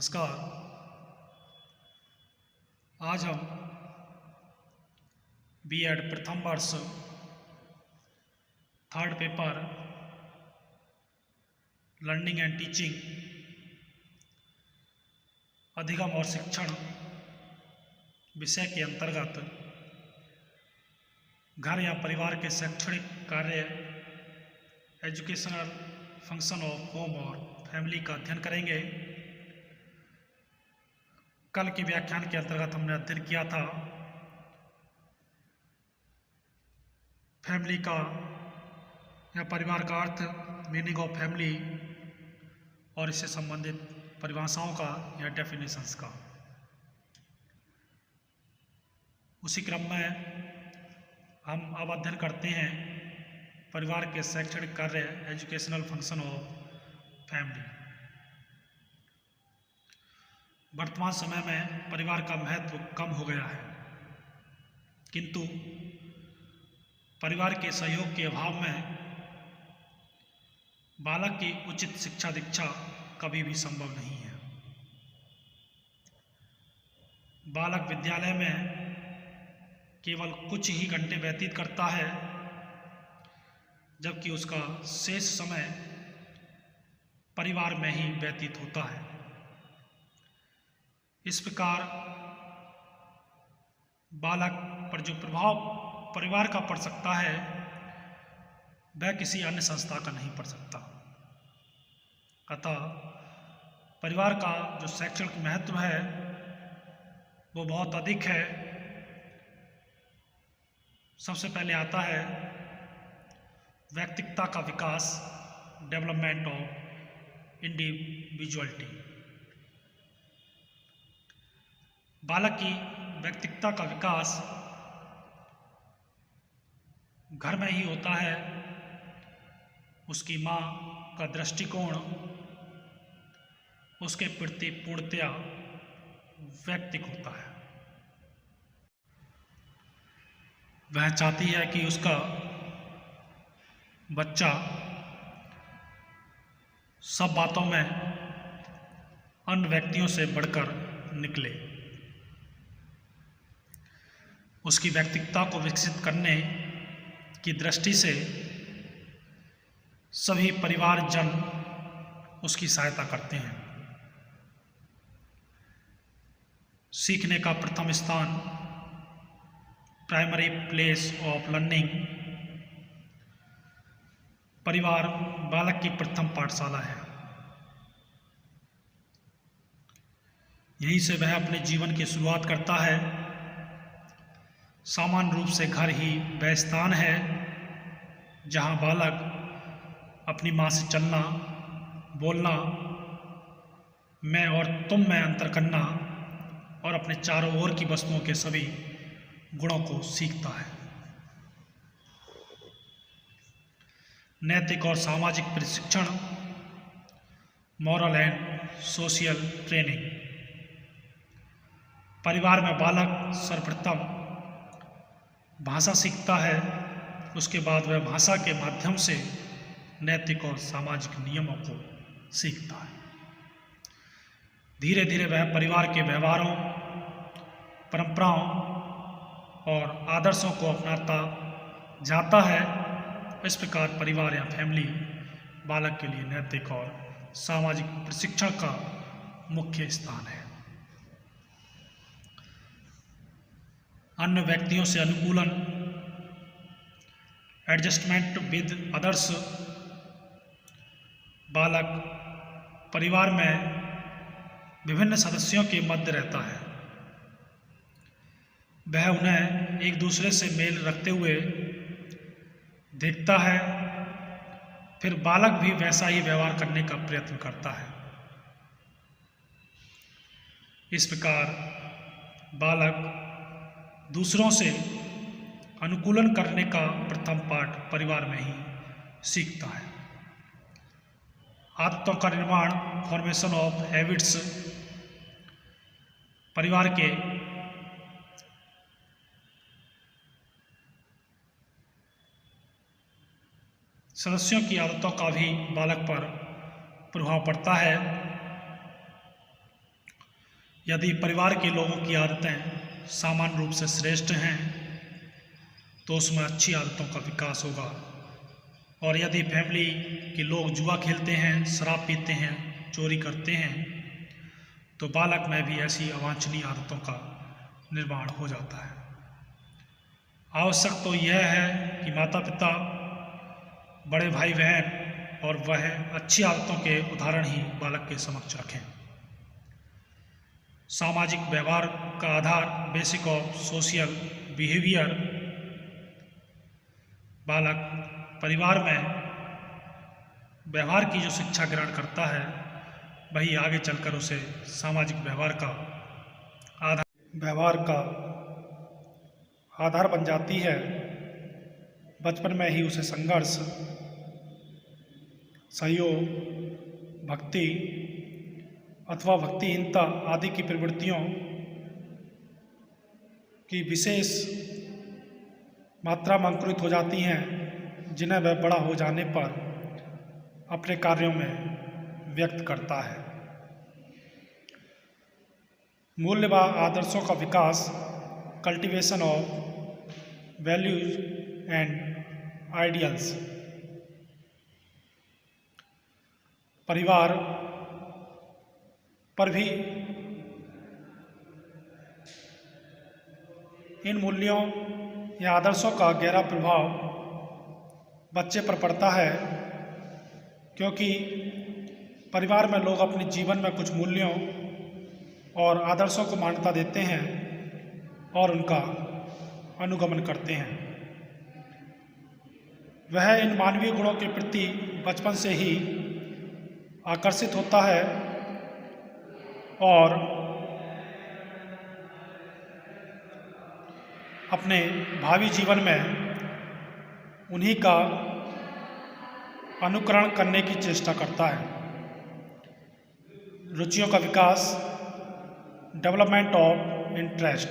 नमस्कार। आज हम बीएड प्रथम वर्ष third paper learning and teaching अधिगम और शिक्षण विषय के अंतर्गत घर या परिवार के शैक्षणिक कार्य एजुकेशनल फंक्शन ऑफ होम और फैमिली का अध्ययन करेंगे। कल के व्याख्यान के अंतर्गत हमने अध्ययन किया था फैमिली का या परिवार का अर्थ, मीनिंग ऑफ फैमिली और इससे संबंधित परिभाषाओं का या डेफिनेशंस का। उसी क्रम में हम अब अध्ययन करते हैं परिवार के शैक्षणिक कार्य एजुकेशनल फंक्शन ऑफ फैमिली। वर्तमान समय में परिवार का महत्व कम हो गया है, किंतु परिवार के सहयोग के अभाव में बालक की उचित शिक्षा दीक्षा कभी भी संभव नहीं है। बालक विद्यालय में केवल कुछ ही घंटे व्यतीत करता है, जबकि उसका शेष समय परिवार में ही व्यतीत होता है। इस प्रकार बालक पर जो प्रभाव परिवार का पड़ सकता है वह किसी अन्य संस्था का नहीं पड़ सकता। अतः परिवार का जो शैक्षणिक महत्व है वो बहुत अधिक है। सबसे पहले आता है व्यक्तित्व का विकास, डेवलपमेंट ऑफ इंडिविजुअलिटी। बालक की व्यक्तित्व का विकास घर में ही होता है। उसकी माँ का दृष्टिकोण उसके प्रति पूर्णतया वैयक्तिक होता है। वह चाहती है कि उसका बच्चा सब बातों में अन्य व्यक्तियों से बढ़कर निकले। उसकी व्यक्तित्व को विकसित करने की दृष्टि से सभी परिवारजन उसकी सहायता करते हैं। सीखने का प्रथम स्थान प्राइमरी प्लेस ऑफ लर्निंग परिवार बालक की प्रथम पाठशाला है। यहीं से वह अपने जीवन की शुरुआत करता है। सामान्य रूप से घर ही वह स्थान है जहां बालक अपनी माँ से चलना, बोलना, मैं और तुम में अंतर करना और अपने चारों ओर की वस्तुओं के सभी गुणों को सीखता है। नैतिक और सामाजिक प्रशिक्षण, मॉरल एंड सोशल ट्रेनिंग। परिवार में बालक सर्वप्रथम भाषा सीखता है, उसके बाद वह भाषा के माध्यम से नैतिक और सामाजिक नियमों को सीखता है। धीरे धीरे वह परिवार के व्यवहारों, परंपराओं और आदर्शों को अपनाता जाता है। इस प्रकार परिवार या फैमिली बालक के लिए नैतिक और सामाजिक प्रशिक्षण का मुख्य स्थान है। अन्य व्यक्तियों से अनुकूलन, एडजस्टमेंट विद अदर्स। बालक परिवार में विभिन्न सदस्यों के मध्य रहता है। वह उन्हें एक दूसरे से मेल रखते हुए देखता है, फिर बालक भी वैसा ही व्यवहार करने का प्रयत्न करता है। इस प्रकार बालक दूसरों से अनुकूलन करने का प्रथम पाठ परिवार में ही सीखता है। आदतों का निर्माण, फॉर्मेशन ऑफ हैबिट्स। परिवार के सदस्यों की आदतों का भी बालक पर प्रभाव पड़ता है। यदि परिवार के लोगों की आदतें सामान्य रूप से श्रेष्ठ हैं तो उसमें अच्छी आदतों का विकास होगा, और यदि फैमिली के लोग जुआ खेलते हैं, शराब पीते हैं, चोरी करते हैं, तो बालक में भी ऐसी अवांछनीय आदतों का निर्माण हो जाता है। आवश्यक तो यह है कि माता पिता, बड़े भाई बहन और वह अच्छी आदतों के उदाहरण ही बालक के समक्ष रखें। सामाजिक व्यवहार का आधार, बेसिक ऑफ सोशल बिहेवियर, बालक परिवार में व्यवहार की जो शिक्षा ग्रहण करता है वही आगे चलकर उसे सामाजिक व्यवहार का आधार बन जाती है। बचपन में ही उसे संघर्ष, सहयोग, भक्ति अथवा भक्तिहीनता आदि की प्रवृत्तियों की विशेष मात्रा में अंकुरित हो जाती हैं, जिन्हें वह बड़ा हो जाने पर अपने कार्यों में व्यक्त करता है। मूल्य व आदर्शों का विकास, cultivation of values and ideals. परिवार पर भी इन मूल्यों या आदर्शों का गहरा प्रभाव बच्चे पर पड़ता है, क्योंकि परिवार में लोग अपने जीवन में कुछ मूल्यों और आदर्शों को मान्यता देते हैं और उनका अनुगमन करते हैं। वह इन मानवीय गुणों के प्रति बचपन से ही आकर्षित होता है और अपने भावी जीवन में उन्हीं का अनुकरण करने की चेष्टा करता है। रुचियों का विकास, डेवलपमेंट ऑफ इंटरेस्ट।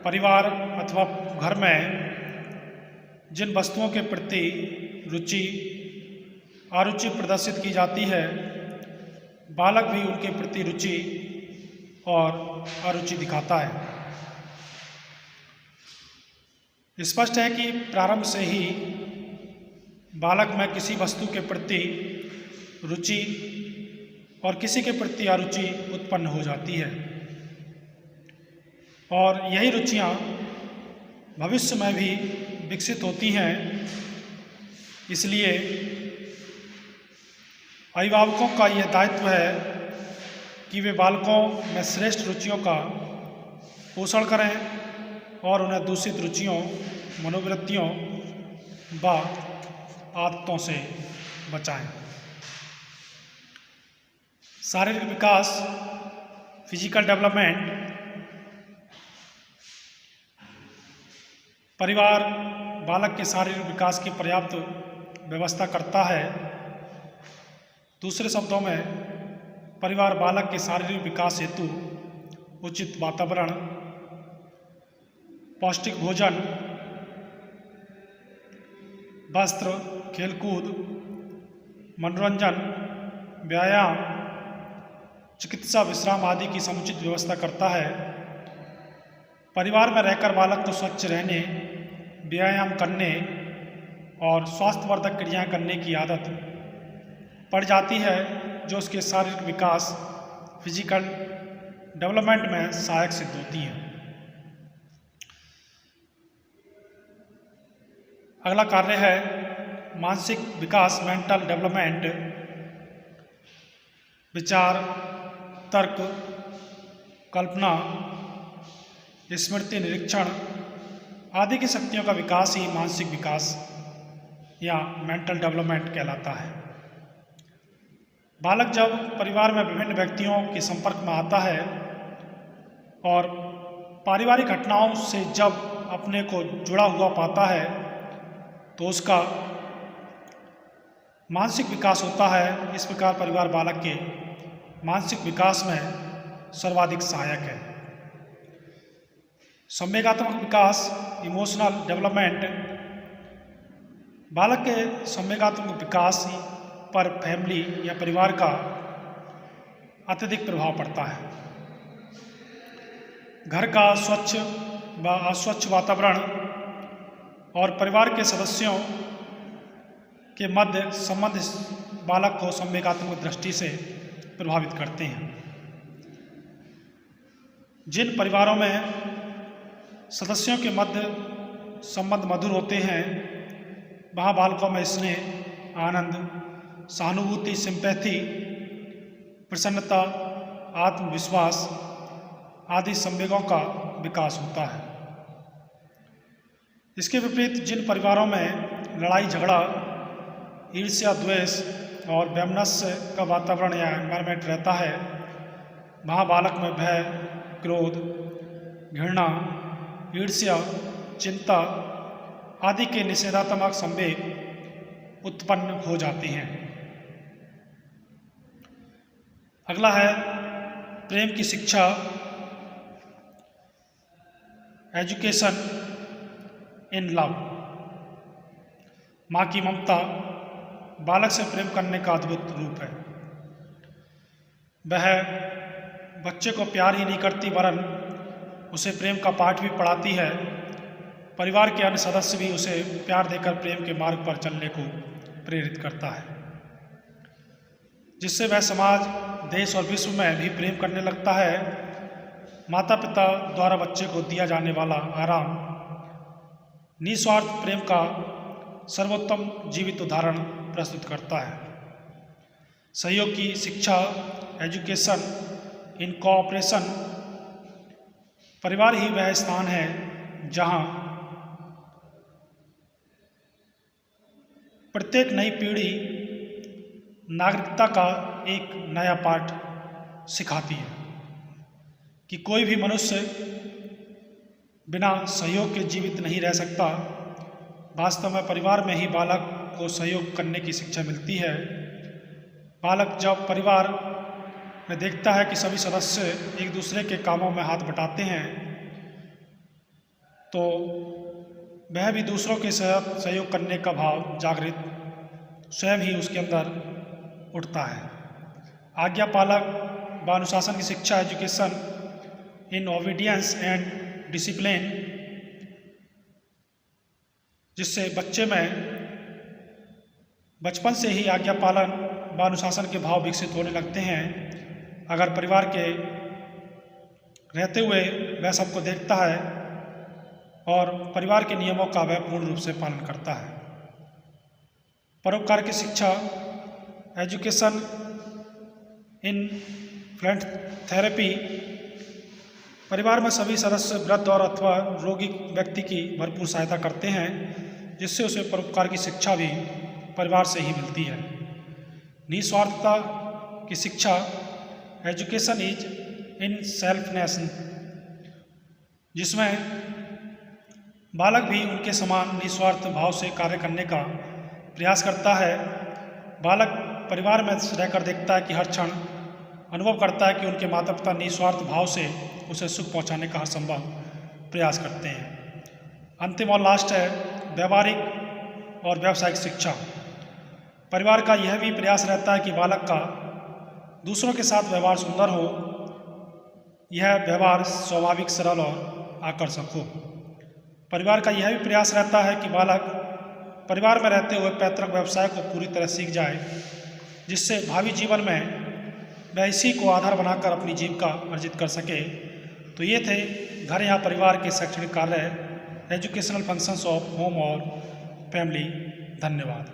परिवार अथवा घर में जिन वस्तुओं के प्रति रुचि, अरुचि प्रदर्शित की जाती है, बालक भी उनके प्रति रुचि और अरुचि दिखाता है। स्पष्ट है कि प्रारंभ से ही बालक में किसी वस्तु के प्रति रुचि और किसी के प्रति अरुचि उत्पन्न हो जाती है, और यही रुचियां भविष्य में भी विकसित होती हैं। इसलिए अभिभावकों का यह दायित्व है कि वे बालकों में श्रेष्ठ रुचियों का पोषण करें और उन्हें दूषित रुचियों, मनोवृत्तियों व आदतों से बचाएं। शारीरिक विकास, फिजिकल डेवलपमेंट। परिवार बालक के शारीरिक विकास की पर्याप्त व्यवस्था करता है। दूसरे शब्दों में, परिवार बालक के शारीरिक विकास हेतु उचित वातावरण, पौष्टिक भोजन, वस्त्र, खेलकूद, मनोरंजन, व्यायाम, चिकित्सा, विश्राम आदि की समुचित व्यवस्था करता है। परिवार में रहकर बालक को स्वच्छ रहने, व्यायाम करने और स्वास्थ्यवर्धक क्रियाएं करने की आदत पड़ जाती है, जो उसके शारीरिक विकास, फिजिकल डेवलपमेंट में सहायक सिद्ध होती है। अगला कार्य है मानसिक विकास, मेंटल डेवलपमेंट। विचार, तर्क, कल्पना, स्मृति, निरीक्षण आदि की शक्तियों का विकास ही मानसिक विकास या मेंटल डेवलपमेंट कहलाता है। बालक जब परिवार में विभिन्न व्यक्तियों के संपर्क में आता है और पारिवारिक घटनाओं से जब अपने को जुड़ा हुआ पाता है, तो उसका मानसिक विकास होता है। इस प्रकार परिवार बालक के मानसिक विकास में सर्वाधिक सहायक है। संवेगात्मक विकास, इमोशनल डेवलपमेंट। बालक के संवेगात्मक विकास पर फैमिली या परिवार का अत्यधिक प्रभाव पड़ता है। घर का स्वच्छ व अस्वच्छ वातावरण और परिवार के सदस्यों के मध्य संबंध बालक को संवेगात्मक दृष्टि से प्रभावित करते हैं। जिन परिवारों में सदस्यों के मध्य संबंध मधुर होते हैं वहाँ बालकों में स्नेह, आनंद, सहानुभूति, सिंपैथी, प्रसन्नता, आत्मविश्वास आदि संवेगों का विकास होता है। इसके विपरीत जिन परिवारों में लड़ाई झगड़ा, ईर्ष्या, द्वेष और वैमनस्य का वातावरण या एनवायरनमेंट रहता है वहाँ बालक में भय, क्रोध, घृणा, ईर्ष्या, चिंता आदि के निषेधात्मक संवेग उत्पन्न हो जाते हैं। अगला है प्रेम की शिक्षा, एजुकेशन इन लव। माँ की ममता बालक से प्रेम करने का अद्भुत रूप है। वह बच्चे को प्यार ही नहीं करती वरन उसे प्रेम का पाठ भी पढ़ाती है। परिवार के अन्य सदस्य भी उसे प्यार देकर प्रेम के मार्ग पर चलने को प्रेरित करता है, जिससे वह समाज, देश और विश्व में भी प्रेम करने लगता है। माता पिता द्वारा बच्चे को दिया जाने वाला आराम निस्वार्थ प्रेम का सर्वोत्तम जीवित उदाहरण प्रस्तुत करता है। सहयोग की शिक्षा, एजुकेशन इन कोऑपरेशन। परिवार ही वह स्थान है जहां प्रत्येक नई पीढ़ी नागरिकता का एक नया पाठ सिखाती है कि कोई भी मनुष्य बिना सहयोग के जीवित नहीं रह सकता। वास्तव में परिवार में ही बालक को सहयोग करने की शिक्षा मिलती है। बालक जब परिवार में देखता है कि सभी सदस्य एक दूसरे के कामों में हाथ बटाते हैं तो वह भी दूसरों के साथ सहयोग करने का भाव जागृत स्वयं ही उसके अंदर उठता है। आज्ञा पालक व अनुशासन की शिक्षा, education in obedience and discipline, जिससे बच्चे में बचपन से ही आज्ञा पालन व अनुशासन के भाव विकसित होने लगते हैं। अगर परिवार के रहते हुए वह सबको देखता है और परिवार के नियमों का वह पूर्ण रूप से पालन करता है। परोपकार की शिक्षा, एजुकेशन इन फ्रंट थेरेपी। परिवार में सभी सदस्य वृद्ध और अथवा रोगी व्यक्ति की भरपूर सहायता करते हैं, जिससे उसे परोपकार की शिक्षा भी परिवार से ही मिलती है। निस्वार्थता की शिक्षा, एजुकेशन इज इन सेल्फनेस, जिसमें बालक भी उनके समान निस्वार्थ भाव से कार्य करने का प्रयास करता है। बालक परिवार में रहकर देखता है कि हर क्षण अनुभव करता है कि उनके माता पिता निस्वार्थ भाव से उसे सुख पहुंचाने का हर संभव प्रयास करते हैं। अंतिम और लास्ट है व्यवहारिक और व्यावसायिक शिक्षा। परिवार का यह भी प्रयास रहता है कि बालक का दूसरों के साथ व्यवहार सुंदर हो, यह व्यवहार स्वाभाविक, सरल और आकर्षक हो। परिवार का यह भी प्रयास रहता है कि बालक परिवार में रहते हुए पैतृक व्यवसाय को पूरी तरह सीख जाए, जिससे भावी जीवन में वह इसी को आधार बनाकर अपनी जीविका अर्जित कर सके। तो ये थे घर या परिवार के शैक्षणिक कार्य, एजुकेशनल फंक्शंस ऑफ होम और फैमिली। धन्यवाद।